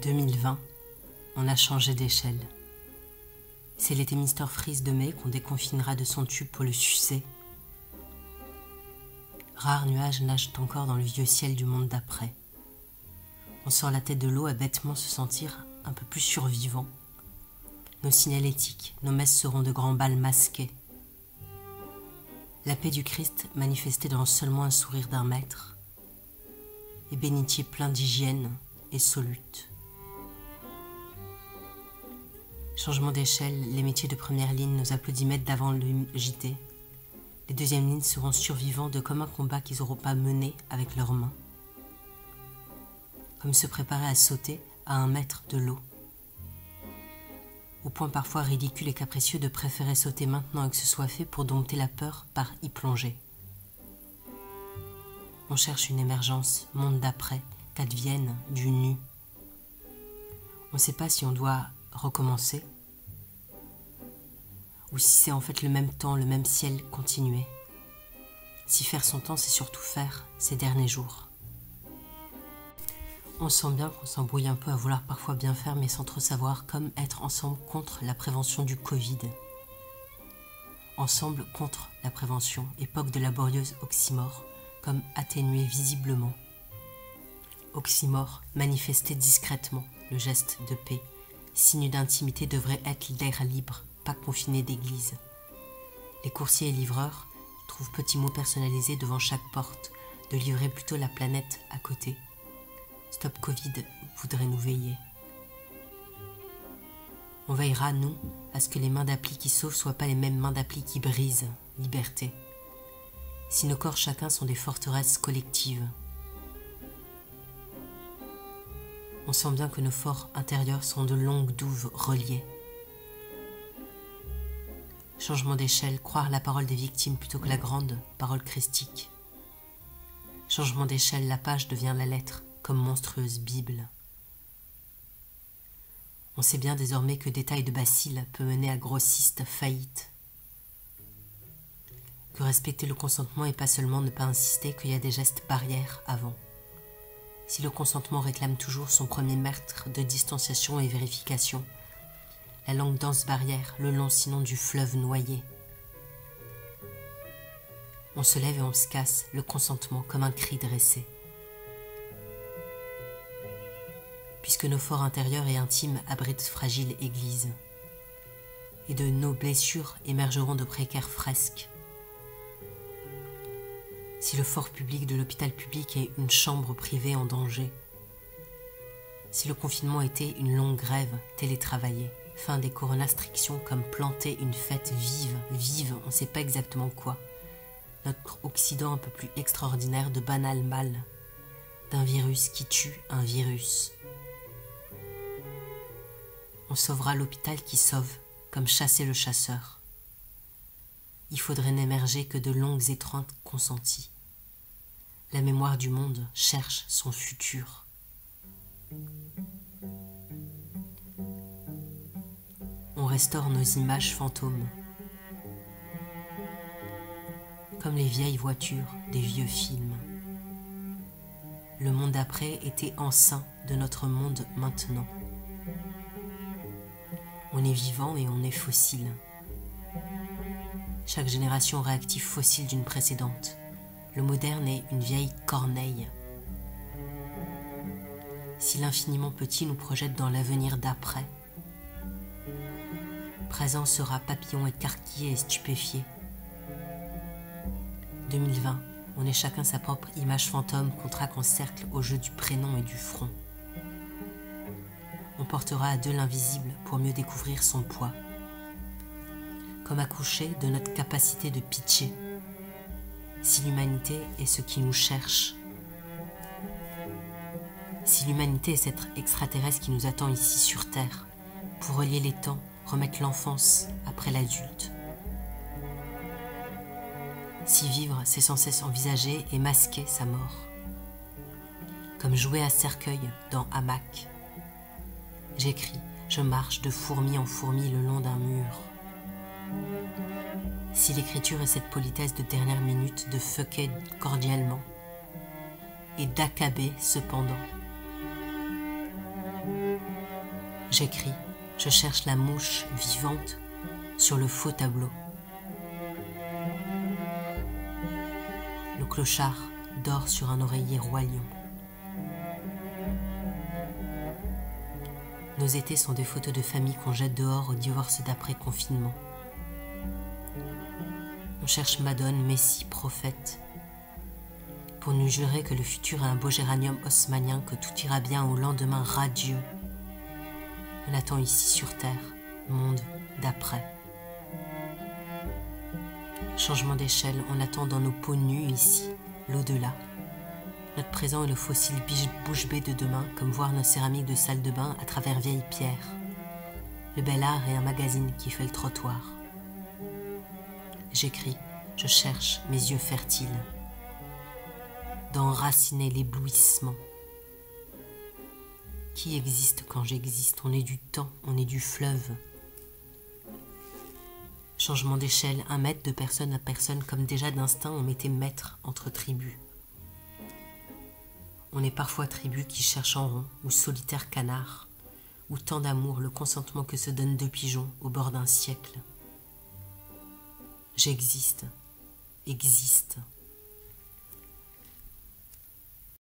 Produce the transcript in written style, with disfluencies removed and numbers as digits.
2020, on a changé d'échelle. C'est l'été Mr Freeze de mai qu'on déconfinera de son tube pour le sucer. Rares nuages nagent encore dans le vieux ciel du monde d'après. On sort la tête de l'eau à bêtement se sentir un peu plus survivant. Nos signalétiques, nos messes seront de grands bals masqués. La paix du Christ manifestée dans seulement un sourire d'un maître. Et bénitier plein d'hygiène et solute. Changement d'échelle, les métiers de première ligne, nos applaudimètres d'avant le JT. Les deuxièmes lignes seront survivants de comme un combat qu'ils n'auront pas mené avec leurs mains. Comme se préparer à sauter à 1 mètre de l'eau. Au point parfois ridicule et capricieux de préférer sauter maintenant et que ce soit fait pour dompter la peur par y plonger. On cherche une émergence, monde d'après, qu'advienne du nu. On ne sait pas si on doit recommencer ou si c'est en fait le même temps, le même ciel continuer. Si faire son temps, c'est surtout faire ses derniers jours. On sent bien qu'on s'embrouille un peu à vouloir parfois bien faire mais sans trop savoir, comme être ensemble contre la prévention du Covid. Ensemble contre la prévention, époque de laborieuse oxymore, comme atténué visiblement. Oxymore, manifester discrètement le geste de paix. Signe d'intimité devrait être l'air libre, pas confiné d'église. Les coursiers et livreurs trouvent petits mots personnalisés devant chaque porte, de livrer plutôt la planète à côté. Stop Covid voudrait nous veiller. On veillera, nous, à ce que les mains d'appli qui sauvent soient pas les mêmes mains d'appli qui brisent. Liberté. Si nos corps chacun sont des forteresses collectives. On sent bien que nos forts intérieurs sont de longues douves reliées. Changement d'échelle, croire la parole des victimes plutôt que la grande parole christique. Changement d'échelle, la page devient la lettre, comme monstrueuse Bible. On sait bien désormais que détail de bacille peut mener à grossiste faillite. Que respecter le consentement et pas seulement ne pas insister qu'il y a des gestes barrières avant. Si le consentement réclame toujours son premier mètre de distanciation et vérification, la langue danse barrière le long sinon du fleuve noyé. On se lève et on se casse, le consentement comme un cri dressé. Puisque nos forts intérieurs et intimes abritent fragile église, et de nos blessures émergeront de précaires fresques. Si le fort public de l'hôpital public est une chambre privée en danger, si le confinement était une longue grève télétravaillée, fin des coronastrictions comme planter une fête vive, on ne sait pas exactement quoi, notre Occident un peu plus extraordinaire de banal mal, d'un virus qui tue un virus. On sauvera l'hôpital qui sauve, comme chasser le chasseur. Il faudrait n'émerger que de longues étreintes consenties. La mémoire du monde cherche son futur. On restaure nos images fantômes, comme les vieilles voitures des vieux films. Le monde d'après était enceint de notre monde maintenant. On est vivant et on est fossile. Chaque génération réactive fossile d'une précédente. Le moderne est une vieille corneille. Si l'infiniment petit nous projette dans l'avenir d'après, présent sera papillon écarquillé et stupéfié. 2020, on est chacun sa propre image fantôme qu'on traque en cercle au jeu du prénom et du front. On portera à deux l'invisible pour mieux découvrir son poids. Comme accoucher de notre capacité de pitcher. Si l'humanité est ce qui nous cherche. Si l'humanité est cet extraterrestre qui nous attend ici sur Terre, pour relier les temps, remettre l'enfance après l'adulte. Si vivre, c'est sans cesse envisager et masquer sa mort. Comme jouer à cercueil dans hamac. J'écris, je marche de fourmi en fourmi le long d'un mur. Si l'écriture est cette politesse de dernière minute de fucker cordialement et d'accaber cependant. J'écris, je cherche la mouche vivante sur le faux tableau. Le clochard dort sur un oreiller roi-lion. Nos étés sont des photos de famille qu'on jette dehors au divorce d'après-confinement. On cherche Madone, Messie, prophète, pour nous jurer que le futur est un beau géranium haussmannien, que tout ira bien au lendemain radieux. On attend ici sur Terre, monde d'après. Changement d'échelle, on attend dans nos peaux nues ici, l'au-delà. Notre présent est le fossile bouche bée de demain, comme voir nos céramiques de salle de bain à travers vieilles pierres. Le bel art est un magazine qui fait le trottoir. J'écris, je cherche mes yeux fertiles, d'enraciner l'éblouissement. Qui existe quand j'existe? On est du temps, on est du fleuve. Changement d'échelle, 1 mètre de personne à personne, comme déjà d'instinct on mettait maître entre tribus. On est parfois tribu qui cherche en rond, ou solitaire canard, ou tant d'amour, le consentement que se donnent 2 pigeons au bord d'un siècle. J'existe, existe.